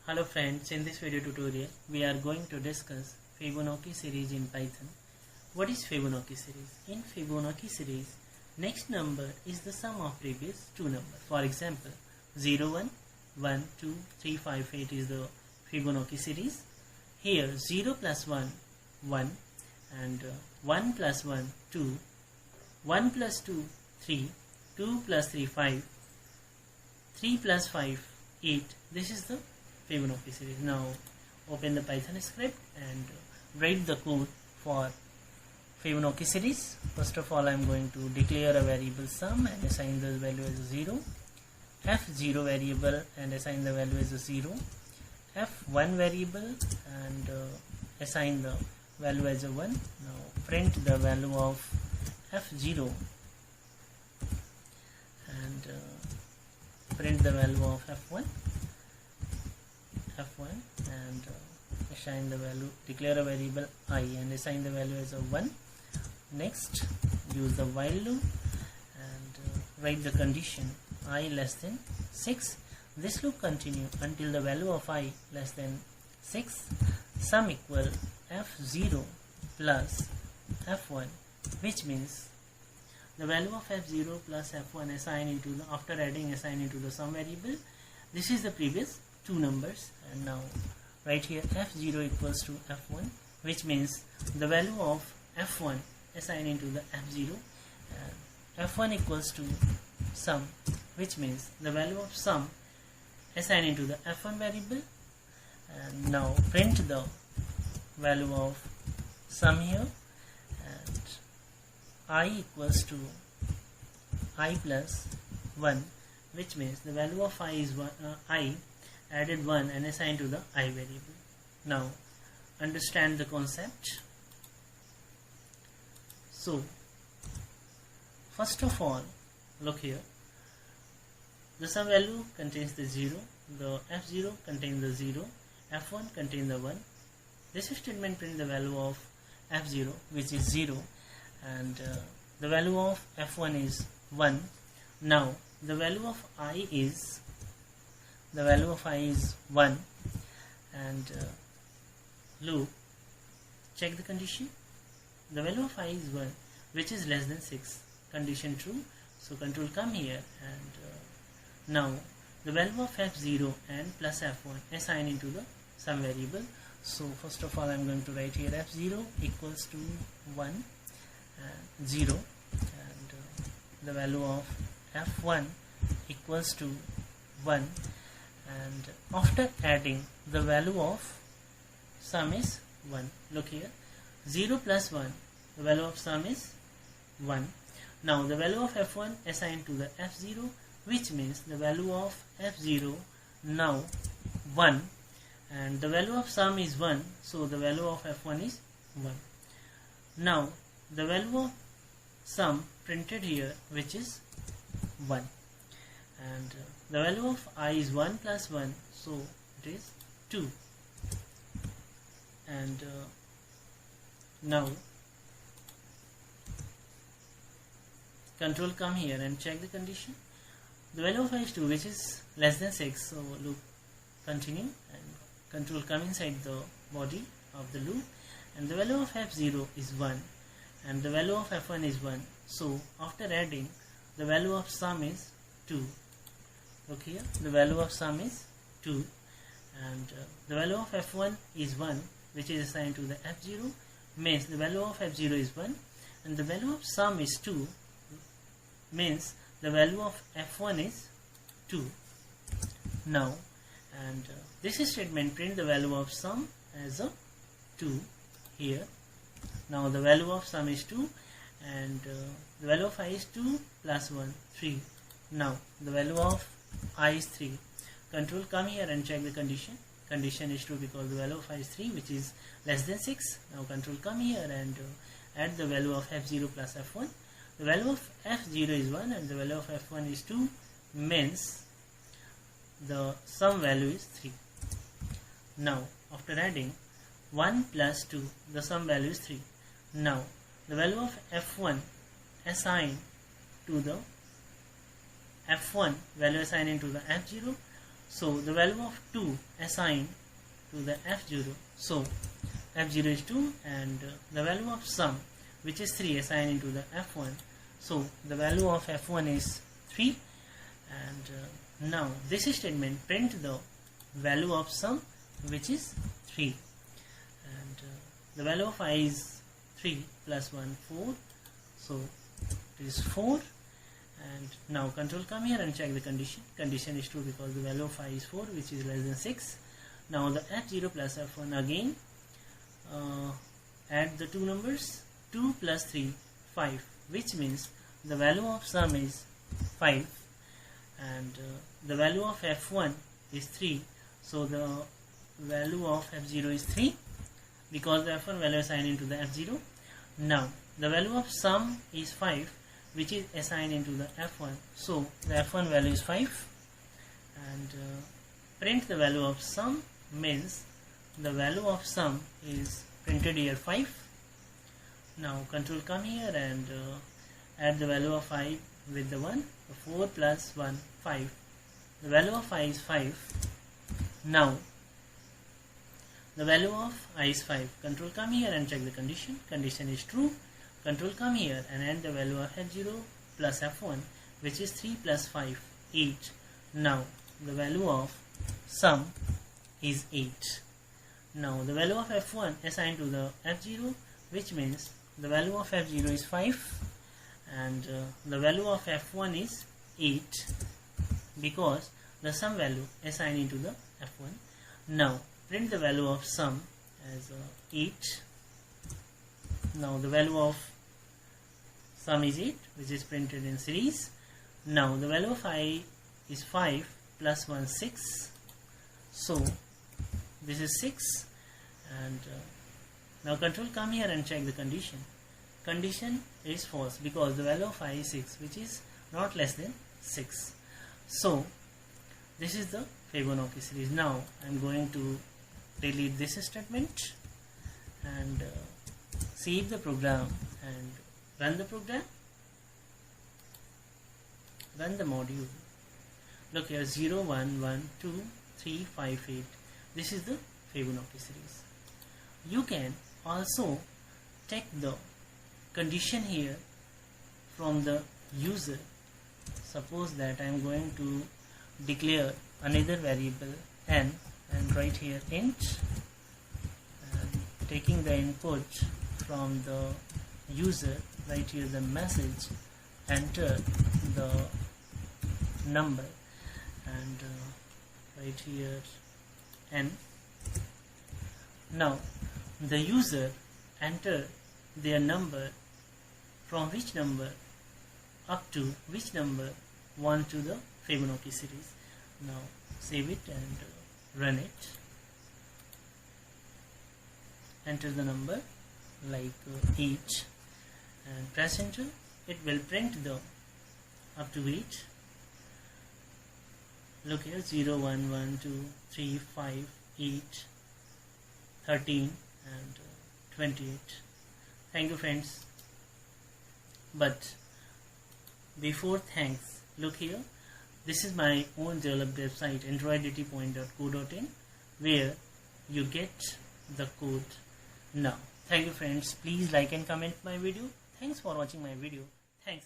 Hello friends, in this video tutorial we are going to discuss Fibonacci series in Python. What is Fibonacci series? In Fibonacci series, next number is the sum of previous two numbers. For example, 0, 1, 1, 2, 3, 5, 8 is the Fibonacci series. Here 0 plus 1, 1 and 1 plus 1, 2, 1 plus 2, 3, 2 plus 3, 5, 3 plus 5, 8. This is the Fibonacci series. Now open the Python script and write the code for Fibonacci series. First of all, I am going to declare a variable sum and assign the value as 0, f0 variable and assign the value as 0, f1 variable and assign the value as 1. Now print the value of f0 and print the value of f1 and assign the value, declare a variable I and assign the value as 1. Next, use the while loop and write the condition I less than 6. This loop continue until the value of I less than 6. Sum equal f0 plus f1, which means the value of f0 plus f1 assigned into the, after adding assigned into the sum variable. This is the previous two numbers, and now right here f0 equals to f1, which means the value of f1 assigned into the f0, and f1 equals to sum, which means the value of sum assigned into the f1 variable. And now print the value of sum here, and I equals to I plus 1, which means the value of I is 1, I added 1 and assigned to the I variable. Now understand the concept. So first of all, look here, the sum value contains the 0, the f0 contains the 0, f1 contains the 1. This statement prints the value of f0, which is 0, and the value of f1 is 1. Now the value of I is 1, and loop, check the condition. The value of I is 1, which is less than 6. Condition true, so control come here, and now the value of f0 and plus f1 assign into the sum variable. So first of all, I am going to write here f0 equals to 1 and 0, and the value of f1 equals to 1, and after adding the value of sum is 1. Look here, 0 plus 1, the value of sum is 1. Now the value of f1 assigned to the f0, which means the value of f0 now 1, and the value of sum is 1, so the value of f1 is 1. Now the value of sum printed here, which is 1, and the value of I is 1 plus 1, so it is 2. And now control come here and check the condition. The value of I is 2, which is less than 6, so loop continue, and control come inside the body of the loop, and the value of f0 is 1 and the value of f1 is 1, so after adding the value of sum is 2. Look here, the value of sum is 2, and the value of f1 is 1, which is assigned to the f0, means the value of f0 is 1, and the value of sum is 2, means the value of f1 is 2. Now, and this statement print the value of sum as a 2 here. Now the value of sum is 2, and the value of I is 2 plus 1, 3. Now the value of I is 3. Control come here and check the condition. Condition is true because the value of I is 3, which is less than 6. Now control come here and add the value of f0 plus f1. The value of f0 is 1 and the value of f1 is 2, means the sum value is 3. Now after adding 1 plus 2, the sum value is 3. Now the value of f1 assigned to the f1 value assigned into the f0, So the value of 2 assigned to the F0, so F0 is 2, and the value of sum, which is 3, assigned into the F1, so the value of F1 is 3. And now this statement print the value of sum, which is 3, and the value of I is 3 plus 1 4, so it is 4. And now control come here and check the condition. Condition is true because the value of I is 4, which is less than 6. Now the F0 plus F1 again, add the two numbers, 2 plus 3 5, which means the value of sum is 5, and the value of F1 is 3, so the value of F0 is 3 because the F1 value is assigned into the F0. Now the value of sum is 5, which is assigned into the F1, so the F1 value is 5, and print the value of sum means the value of sum is printed here 5. Now control come here and add the value of I with the 1, so 4 plus 1 5, the value of I is 5. Now the value of I is 5. Control come here and check the condition. Condition is true. Control come here and add the value of F0 plus F1, which is 3 plus 5 8. Now the value of sum is 8. Now the value of F1 assigned to the F0, which means the value of F0 is 5, and the value of F1 is 8 because the sum value assigned into the F1. Now print the value of sum as 8. Now the value of sum is 8, which is printed in series. Now the value of I is 5 plus 1 6, so this is 6. And now control come here and check the condition. Condition is false because the value of I is 6, which is not less than 6. So this is the Fibonacci series. Now I am going to delete this statement and save the program and run the program. Run the module. Look here, 0 1 1 2 3 5 8. This is the Fibonacci series. You can also take the condition here from the user. Suppose that I am going to declare another variable n and write here int, and taking the input from the user, write here the message, enter the number, and write here n. Now the user enter their number from which number up to which number want to the Fibonacci series. Now save it and run it. Enter the number like 8 and press enter. It will print the up to 8. Look here, 0 1 1 2 3 5 8 13 and 28. Thank you friends. But before thanks, look here, this is my own developed website androiditipoint.co.in where you get the code now. Thank you friends. Please like and comment my video. Thanks for watching my video. Thanks.